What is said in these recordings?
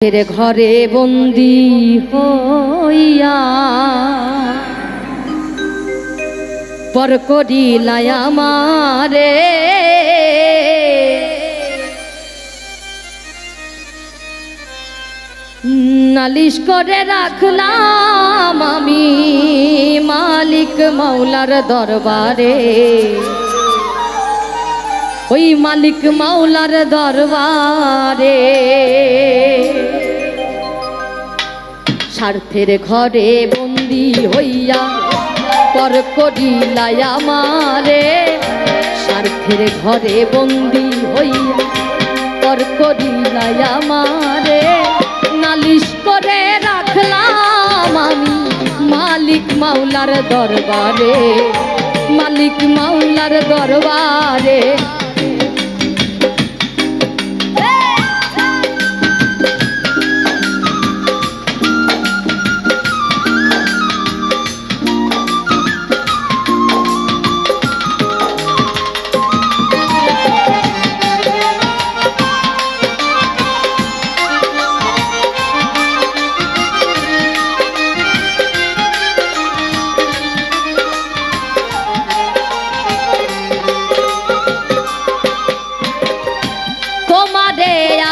তেরে ঘরে বন্দি হইয়া পর করিলাই আমারে নালিশ করে রাখলাম আমি মালিক মাওলার দরবারে। ওই মালিক মাওলার দরবারে স্বার্থের ঘরে বন্দি হইয়া পর করিলাই আমারে। স্বার্থের ঘরে বন্দি হইয়া পর করিলাই আমারে নালিশ করে রাখলাম আমি মালিক মাওলার দরবারে। মালিক মাওলার দরবারে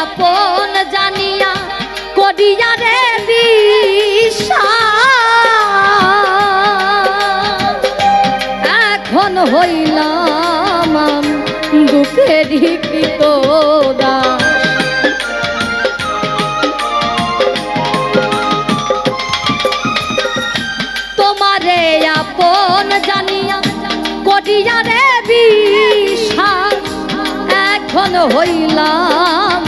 আপন জানিয়া করিয়া রে বিশ্বাস এখন হইলাম দুঃখেরই কৃতদাস। তোমারে আপন জানিয়া করিয়া রে বিশ্বাস এখন হইলাম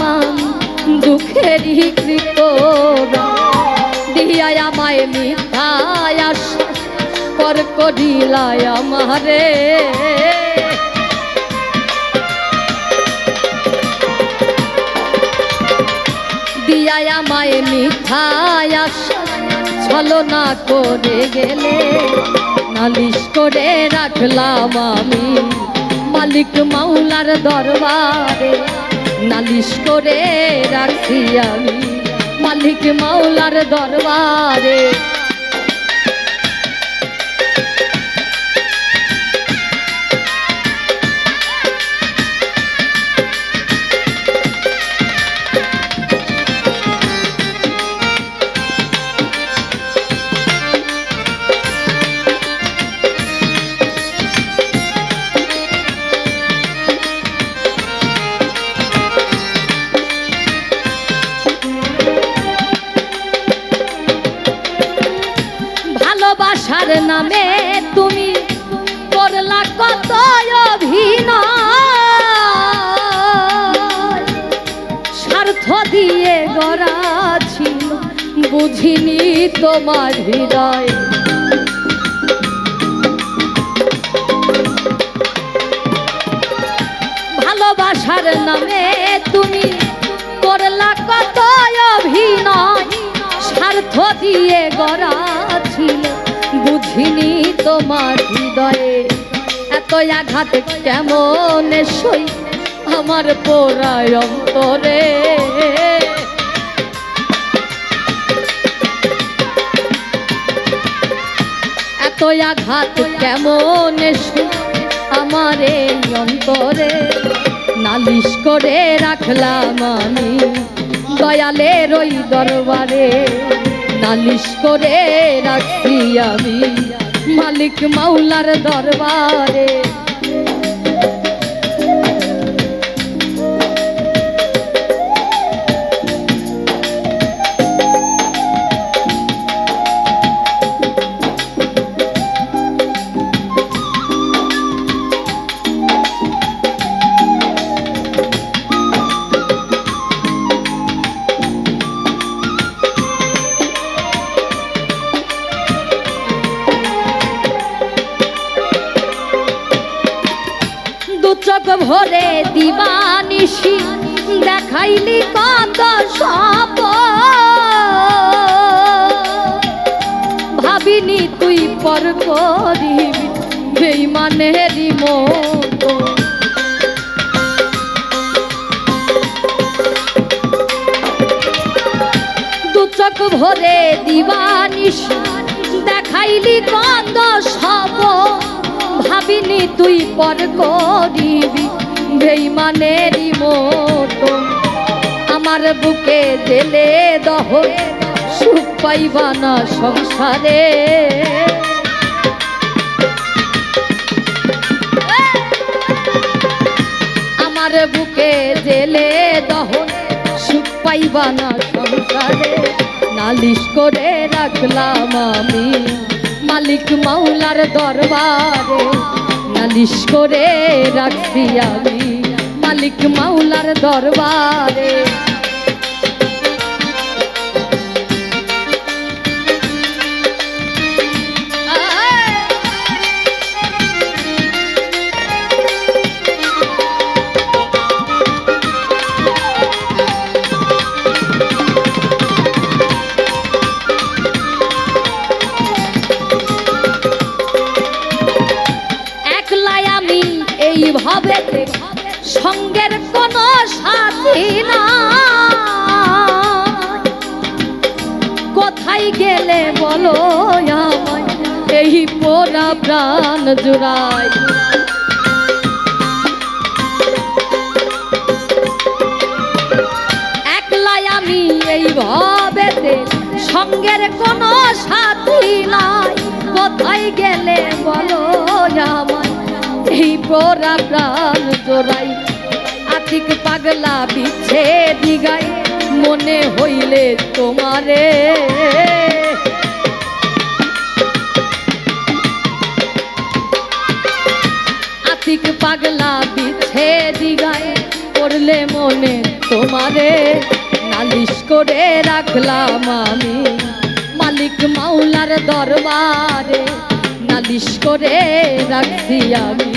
দুঃখেরই কৃতদাস। দিয়া আমায় মিথ্যায় আশ্বাস পর করিলাই আমারে। দিয়া আমায় মিথ্যায় আশ্বাস ছলনা করে গেলে নালিশ করে রাখলাম আমি মালিক মাওলার দরবারে। নালিশ করে রাখছি আমি মালিক মাওলার দরবারে। ভালোবাসার নামে তুমি করলা কত অভিনয়। স্বার্থ দিয়ে গড়া ছিল বুঝিনি তোমার হৃদয়। ভালোবাসার নামে তুমি করলা কত অভিনয়। স্বার্থ দিয়ে গড়া ছিল বুঝিনি তোমার হৃদয়ে। এত আঘাত কেমন সই আমার পোড়ায় অন্তরে। এত আঘাত কেমন সই আমার এই অন্তরে। নালিশ করে রাখলাম আমি দয়ালের ওই দরবারে। নালিশ করে রাখছি আমি মালিক মাওলার দরবারে। চোখ ভরে দিবানিশি দেখাইলি কত সপ। ভাবিনি তুই পর করিবি বেঈমানেরই মতো। চোখ ভরে দিবানিশি দেখাইলি কত সব ভাবিনি তুই পর করিবি বেঈমানেরই মতো আমার বুকে জেলে দহ সুখ পাইবা না সংসারে আমার বুকে জেলে দহ সুখ পাইবা না সংসারে নালিশ করে রাখলাম আমি মালিক মাওলার দরবারে নালিশ করে রাখছি আমি মালিক মাওলার দরবারে এইভাবে সঙ্গের কোনো সাথী না কোথায় গেলে বলো আমায় এই পোড়া প্রাণ জুড়ায় একলাই আমি এইভাবে সঙ্গের কোনো সাথী নাই কোথায় গেলে বলো আমায় এই পোড়া প্রাণ জোড়াই আতিক পাগলা বিছে দিগাই মনে হইলে তোমারে আতিক পাগলা বিছে দিগাই পড়লে মনে তোমারে নালিশ করে রাখলাম আমি মালিক মাওলার দরবারে নালিশ করে রাখছি আমি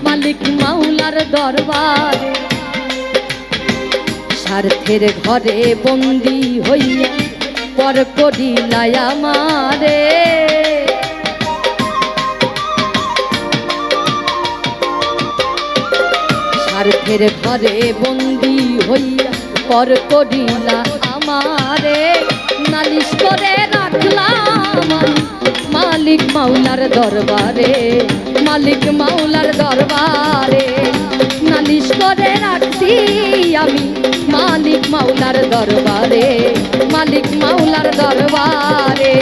মালিক মাওলার দরবারে স্বার্থের ঘরে বন্দি হইয়া পর করিলাই আমারে স্বার্থের ঘরে বন্দি হইয়া পর করিলা আমারে নালিশ করে রাখলাম মালিক মাওলার দরবারে মালিক মাওলার দরবারে নালিশ করে রাখছি আমি মালিক মাওলার দরবারে মালিক মাওলার দরবারে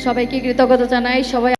সবাইকে কৃতজ্ঞতা জানাই সবাই